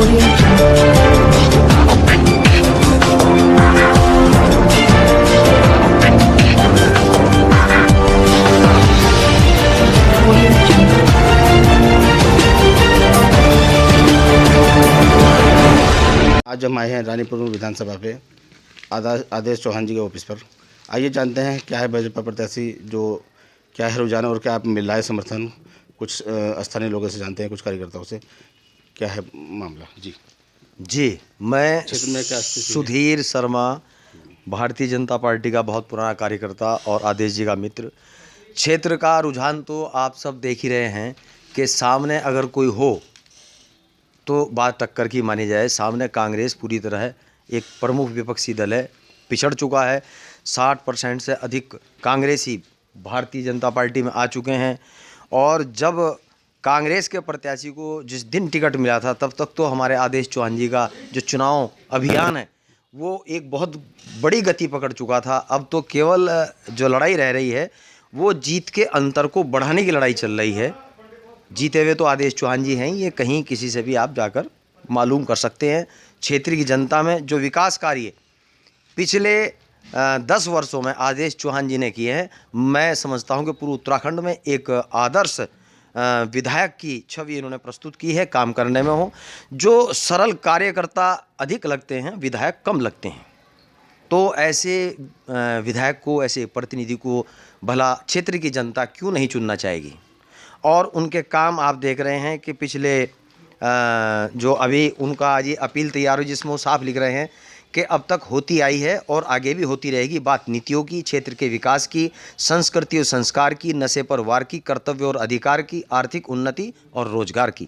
आज हम आए हैं रानीपुर विधानसभा पे आदेश चौहान जी के ऑफिस पर। आइए जानते हैं क्या है भाजपा प्रत्याशी, जो क्या है रुझान और क्या मिल रहा है समर्थन। कुछ स्थानीय लोगों से जानते हैं, कुछ कार्यकर्ताओं से, क्या है मामला। जी मैं क्षेत्र में क्या सुधीर शर्मा, भारतीय जनता पार्टी का बहुत पुराना कार्यकर्ता और आदेश जी का मित्र। क्षेत्र का रुझान तो आप सब देख ही रहे हैं कि सामने अगर कोई हो तो बात टक्कर की मानी जाए। सामने कांग्रेस पूरी तरह एक प्रमुख विपक्षी दल है, पिछड़ चुका है। 60% से अधिक कांग्रेसी भारतीय जनता पार्टी में आ चुके हैं। और जब कांग्रेस के प्रत्याशी को जिस दिन टिकट मिला था तब तक तो हमारे आदेश चौहान जी का जो चुनाव अभियान है वो एक बहुत बड़ी गति पकड़ चुका था। अब तो केवल जो लड़ाई रह रही है वो जीत के अंतर को बढ़ाने की लड़ाई चल रही है। जीते हुए तो आदेश चौहान जी हैं, ये कहीं किसी से भी आप जाकर मालूम कर सकते हैं। क्षेत्र की जनता में जो विकास कार्य पिछले 10 वर्षों में आदेश चौहान जी ने किए हैं, मैं समझता हूं कि पूरे उत्तराखंड में एक आदर्श विधायक की छवि इन्होंने प्रस्तुत की है। काम करने में हो, जो सरल कार्यकर्ता अधिक लगते हैं, विधायक कम लगते हैं। तो ऐसे विधायक को, ऐसे प्रतिनिधि को भला क्षेत्र की जनता क्यों नहीं चुनना चाहेगी। और उनके काम आप देख रहे हैं कि पिछले जो अभी उनका ये अपील तैयार हुई जिसमें वो साफ लिख रहे हैं कि अब तक होती आई है और आगे भी होती रहेगी बात नीतियों की, क्षेत्र के विकास की, संस्कृति और संस्कार की, नशे पर वार की, कर्तव्य और अधिकार की, आर्थिक उन्नति और रोजगार की।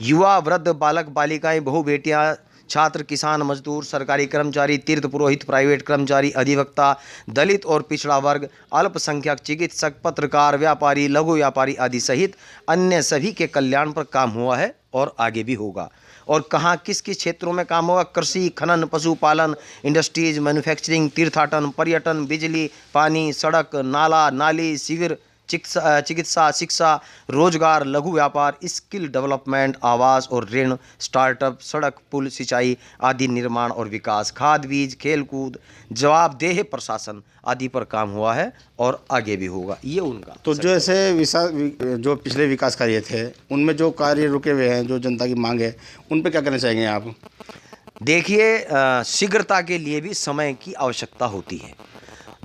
युवा, वृद्ध, बालक, बालिकाएं, बहु बेटियां, छात्र, किसान, मजदूर, सरकारी कर्मचारी, तीर्थ पुरोहित, प्राइवेट कर्मचारी, अधिवक्ता, दलित और पिछड़ा वर्ग, अल्पसंख्यक, चिकित्सक, पत्रकार, व्यापारी, लघु व्यापारी आदि सहित अन्य सभी के कल्याण पर काम हुआ है और आगे भी होगा। और कहाँ किस किस क्षेत्रों में काम होगा? कृषि, खनन, पशुपालन, इंडस्ट्रीज, मैन्युफैक्चरिंग, तीर्थाटन, पर्यटन, बिजली, पानी, सड़क, नाला, नाली, शिविर, चिकित्सा, शिक्षा, रोजगार, लघु व्यापार, स्किल डेवलपमेंट, आवास और ऋण, स्टार्टअप, सड़क, पुल, सिंचाई आदि निर्माण और विकास, खाद बीज, खेलकूद, जवाबदेह प्रशासन आदि पर काम हुआ है और आगे भी होगा। ये उनका तो जो ऐसे जो पिछले विकास कार्य थे उनमें जो कार्य रुके हुए हैं, जो जनता की मांग है, उन पर क्या करना चाहेंगे आप? देखिए, शीघ्रता के लिए भी समय की आवश्यकता होती है।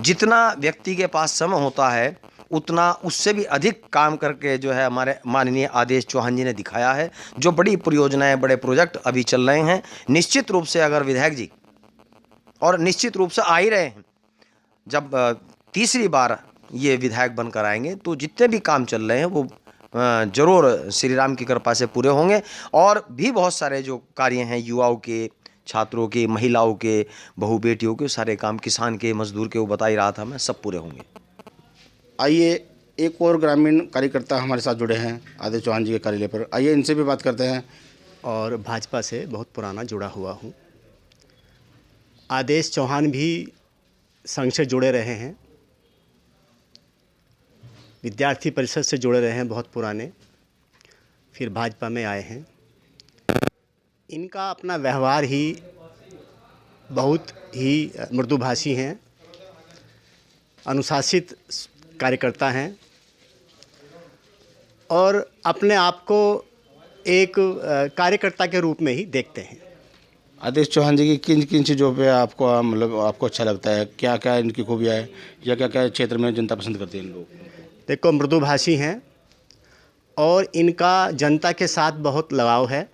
जितना व्यक्ति के पास समय होता है उतना उससे भी अधिक काम करके जो है हमारे माननीय आदेश चौहान जी ने दिखाया है। जो बड़ी परियोजनाएं, बड़े प्रोजेक्ट अभी चल रहे हैं, निश्चित रूप से अगर विधायक जी, और निश्चित रूप से आ ही रहे हैं, जब तीसरी बार ये विधायक बनकर आएंगे तो जितने भी काम चल रहे हैं वो जरूर श्री राम की कृपा से पूरे होंगे। और भी बहुत सारे जो कार्य हैं, युवाओं के, छात्रों के, महिलाओं के, बहु बेटियों के, सारे काम, किसान के, मजदूर के, वो बता ही रहा था मैं, सब पूरे होंगे। आइए एक और ग्रामीण कार्यकर्ता हमारे साथ जुड़े हैं आदेश चौहान जी के कार्यालय पर, आइए इनसे भी बात करते हैं। और भाजपा से बहुत पुराना जुड़ा हुआ हूँ। आदेश चौहान भी संघ से जुड़े रहे हैं, विद्यार्थी परिषद से जुड़े रहे हैं बहुत पुराने, फिर भाजपा में आए हैं। इनका अपना व्यवहार ही बहुत ही मृदुभाषी हैं, अनुशासित कार्यकर्ता हैं और अपने आप को एक कार्यकर्ता के रूप में ही देखते हैं। आदेश चौहान जी की किन किन चीज़ों पे आपको मतलब आपको अच्छा लगता है? क्या क्या इनकी खूबियाँ है या क्या क्या क्षेत्र में जनता पसंद करती है इन लोग? देखो, मृदुभाषी हैं और इनका जनता के साथ बहुत लगाव है।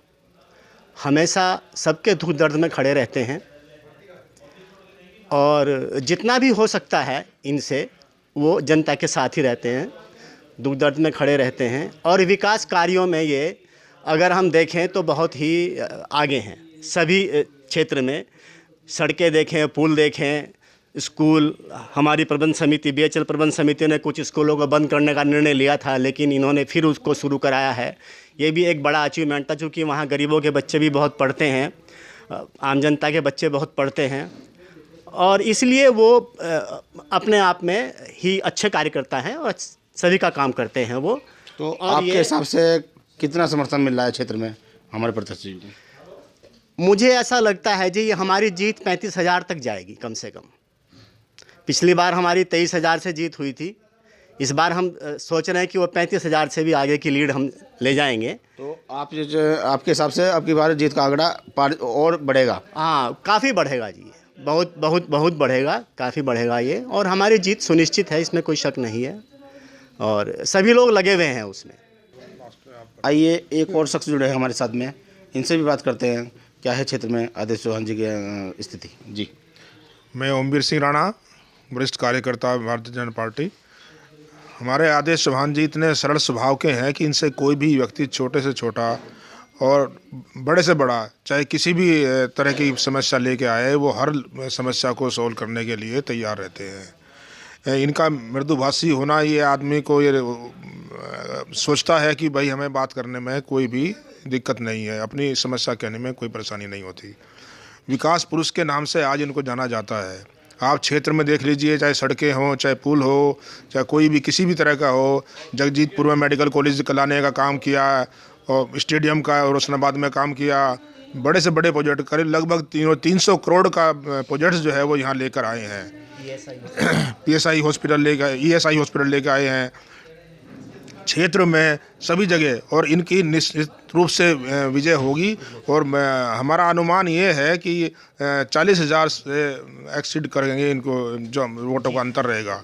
हमेशा सबके दुख दर्द में खड़े रहते हैं और जितना भी हो सकता है इनसे वो जनता के साथ ही रहते हैं, दुख दर्द में खड़े रहते हैं। और विकास कार्यों में ये अगर हम देखें तो बहुत ही आगे हैं। सभी क्षेत्र में सड़कें देखें, पुल देखें, स्कूल, हमारी प्रबंध समिति, BHL प्रबंध समिति ने कुछ स्कूलों को बंद करने का निर्णय लिया था, लेकिन इन्होंने फिर उसको शुरू कराया है। ये भी एक बड़ा अचीवमेंट था, क्योंकि वहाँ गरीबों के बच्चे भी बहुत पढ़ते हैं, आम जनता के बच्चे बहुत पढ़ते हैं और इसलिए वो अपने आप में ही अच्छे कार्यकर्ता हैं और सभी का काम करते हैं वो। तो आपके हिसाब से कितना समर्थन मिल रहा है क्षेत्र में हमारे प्रत्याशी को? मुझे ऐसा लगता है जी, ये हमारी जीत 35,000 तक जाएगी कम से कम। पिछली बार हमारी 23,000 से जीत हुई थी। इस बार हम सोच रहे हैं कि वो 35,000 से भी आगे की लीड हम ले जाएंगे। तो आपके हिसाब से आपकी बार जीत का आंकड़ा और बढ़ेगा? हाँ, काफ़ी बढ़ेगा जी, बहुत बहुत बहुत बढ़ेगा, काफ़ी बढ़ेगा ये। और हमारी जीत सुनिश्चित है, इसमें कोई शक नहीं है, और सभी लोग लगे हुए हैं उसमें। आइए एक और शख्स जुड़े हैं हमारे साथ में, इनसे भी बात करते हैं क्या है क्षेत्र में आदेश चौहान जी की स्थिति। जी, मैं ओमवीर सिंह राणा, वरिष्ठ कार्यकर्ता भारतीय जनता पार्टी। हमारे आदेश चौहान जी इतने सरल स्वभाव के हैं कि इनसे कोई भी व्यक्ति छोटे से छोटा और बड़े से बड़ा चाहे किसी भी तरह की समस्या लेके आए, वो हर समस्या को सॉल्व करने के लिए तैयार रहते हैं। इनका मृदुभाषी होना ये आदमी को ये सोचता है कि भाई हमें बात करने में कोई भी दिक्कत नहीं है, अपनी समस्या कहने में कोई परेशानी नहीं होती। विकास पुरुष के नाम से आज इनको जाना जाता है। आप क्षेत्र में देख लीजिए, चाहे सड़कें हों, चाहे पुल हो, चाहे कोई भी किसी भी तरह का हो। जगजीतपुर में मेडिकल कॉलेज लाने का काम किया, और स्टेडियम का रोशनाबाद में काम किया। बड़े से बड़े प्रोजेक्ट करीब लगभग 300 करोड़ का प्रोजेक्ट्स जो है वो यहाँ लेकर आए हैं। PSI हॉस्पिटल लेकर, ESI हॉस्पिटल लेकर आए हैं क्षेत्र में सभी जगह, और इनकी निश्चित रूप से विजय होगी। और हमारा अनुमान ये है कि 40,000 से एक्सीड करेंगे इनको, जो वोटों का अंतर रहेगा।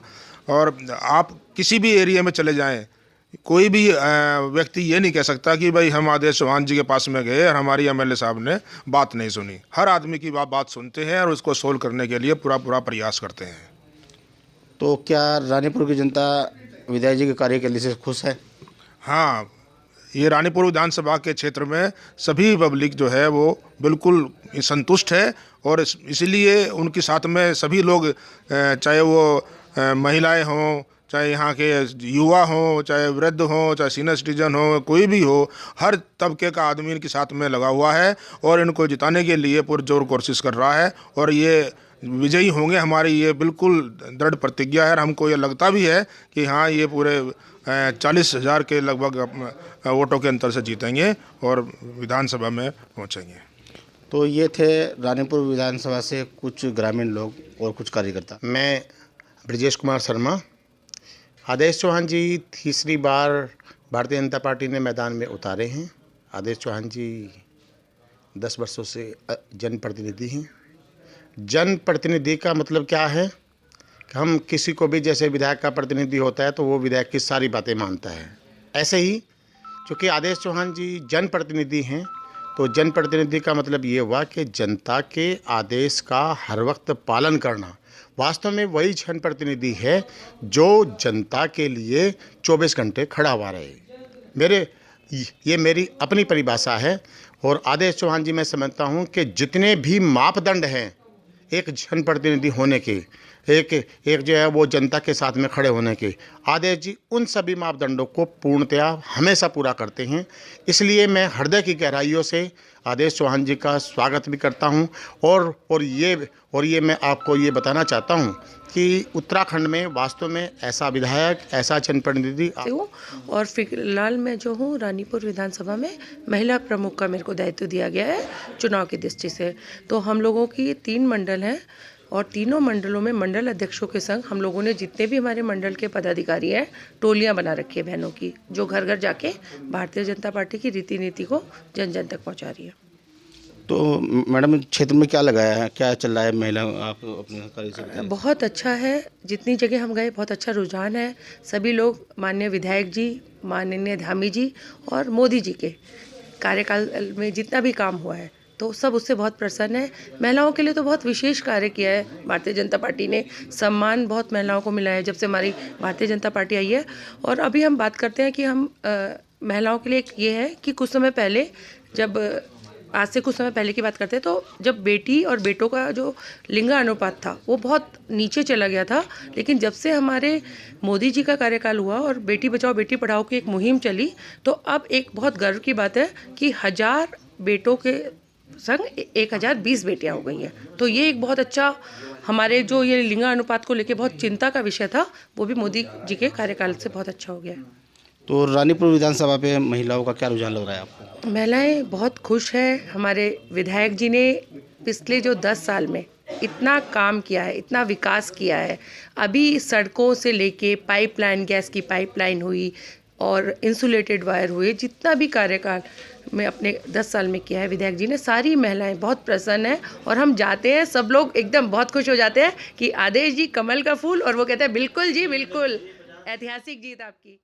और आप किसी भी एरिया में चले जाएं, कोई भी व्यक्ति ये नहीं कह सकता कि भाई हम आदेश चौहान जी के पास में गए और हमारी MLA साहब ने बात नहीं सुनी। हर आदमी की बात सुनते हैं और उसको सोल्व करने के लिए पूरा प्रयास करते हैं। तो क्या रानीपुर की जनता विधायक जी के कार्य के लिए खुश है? हाँ, ये रानीपुर विधानसभा के क्षेत्र में सभी पब्लिक जो है वो बिल्कुल संतुष्ट है, और इसीलिए उनके साथ में सभी लोग, चाहे वो महिलाएं हों, चाहे यहाँ के युवा हों, चाहे वृद्ध हों, चाहे सीनियर सिटीजन हो, कोई भी हो, हर तबके का आदमी इनके साथ में लगा हुआ है और इनको जिताने के लिए पुरजोर कोशिश कर रहा है। और ये विजयी होंगे, हमारी ये बिल्कुल दृढ़ प्रतिज्ञा है। और हमको ये लगता भी है कि हाँ, ये पूरे 40,000 के लगभग वोटों के अंतर से जीतेंगे और विधानसभा में पहुंचेंगे। तो ये थे रानीपुर विधानसभा से कुछ ग्रामीण लोग और कुछ कार्यकर्ता। मैं ब्रजेश कुमार शर्मा। आदेश चौहान जी तीसरी बार भारतीय जनता पार्टी ने मैदान में उतारे हैं। आदेश चौहान जी 10 वर्षों से जनप्रतिनिधि हैं। जनप्रतिनिधि का मतलब क्या है कि हम किसी को भी, जैसे विधायक का प्रतिनिधि होता है तो वो विधायक की सारी बातें मानता है, ऐसे ही चूँकि आदेश चौहान जी जनप्रतिनिधि हैं, तो जनप्रतिनिधि का मतलब ये हुआ कि जनता के आदेश का हर वक्त पालन करना। वास्तव में वही जनप्रतिनिधि है जो जनता के लिए 24 घंटे खड़ा हुआ रहे। ये मेरी अपनी परिभाषा है। और आदेश चौहान जी, मैं समझता हूँ कि जितने भी मापदंड हैं एक जनप्रतिनिधि होने के, एक जो है वो जनता के साथ में खड़े होने के, आदेश जी उन सभी मापदंडों को पूर्णतया हमेशा पूरा करते हैं। इसलिए मैं हृदय की गहराइयों से आदेश चौहान जी का स्वागत भी करता हूं। और ये मैं आपको ये बताना चाहता हूं कि उत्तराखंड में वास्तव में ऐसा विधायक, ऐसा जनप्रतिनिधि और फिलहाल मैं जो हूँ रानीपुर विधानसभा में महिला प्रमुख का मेरे को दायित्व दिया गया है चुनाव की दृष्टि से। तो हम लोगों की 3 मंडल हैं और तीनों मंडलों में मंडल अध्यक्षों के संग हम लोगों ने जितने भी हमारे मंडल के पदाधिकारी हैं टोलियां बना रखी है बहनों की, जो घर घर जाके भारतीय जनता पार्टी की रीति नीति को जन जन तक पहुंचा रही है। तो मैडम, क्षेत्र में क्या लगाया है, क्या चल रहा है, महिला आप अपने कार्य से बताइए। बहुत अच्छा है, जितनी जगह हम गए बहुत अच्छा रुझान है। सभी लोग माननीय विधायक जी, माननीय धामी जी और मोदी जी के कार्यकाल में जितना भी काम हुआ है तो सब उससे बहुत प्रसन्न है। महिलाओं के लिए तो बहुत विशेष कार्य किया है भारतीय जनता पार्टी ने, सम्मान बहुत महिलाओं को मिला है जब से हमारी भारतीय जनता पार्टी आई है। और अभी हम बात करते हैं कि हम महिलाओं के लिए एक ये है कि कुछ समय पहले, जब आज से कुछ समय पहले की बात करते हैं, तो जब बेटी और बेटों का जो लिंगा अनुपात था वो बहुत नीचे चला गया था। लेकिन जब से हमारे मोदी जी का कार्यकाल हुआ और बेटी बचाओ बेटी पढ़ाओ की एक मुहिम चली, तो अब एक बहुत गर्व की बात है कि 1000 बेटों के संग 1020 बेटियां हो गई हैं। तो ये एक बहुत अच्छा, हमारे जो ये लिंगा अनुपात को लेके बहुत चिंता का विषय था, वो भी मोदी जी के कार्यकाल से बहुत अच्छा हो गया है। तो रानीपुर विधानसभा पे महिलाओं का क्या रुझान लग रहा है आपको? महिलाएं बहुत खुश हैं। हमारे विधायक जी ने पिछले जो 10 साल में इतना काम किया है, इतना विकास किया है। अभी सड़कों से लेके पाइपलाइन, गैस की पाइपलाइन हुई और इंसुलेटेड वायर हुए, जितना भी कार्यकाल में अपने 10 साल में किया है विधायक जी ने, सारी महिलाएं बहुत प्रसन्न हैं। और हम जाते हैं, सब लोग एकदम बहुत खुश हो जाते हैं कि आदेश जी कमल का फूल, और वो कहते हैं बिल्कुल जी बिल्कुल, ऐतिहासिक जीत आपकी।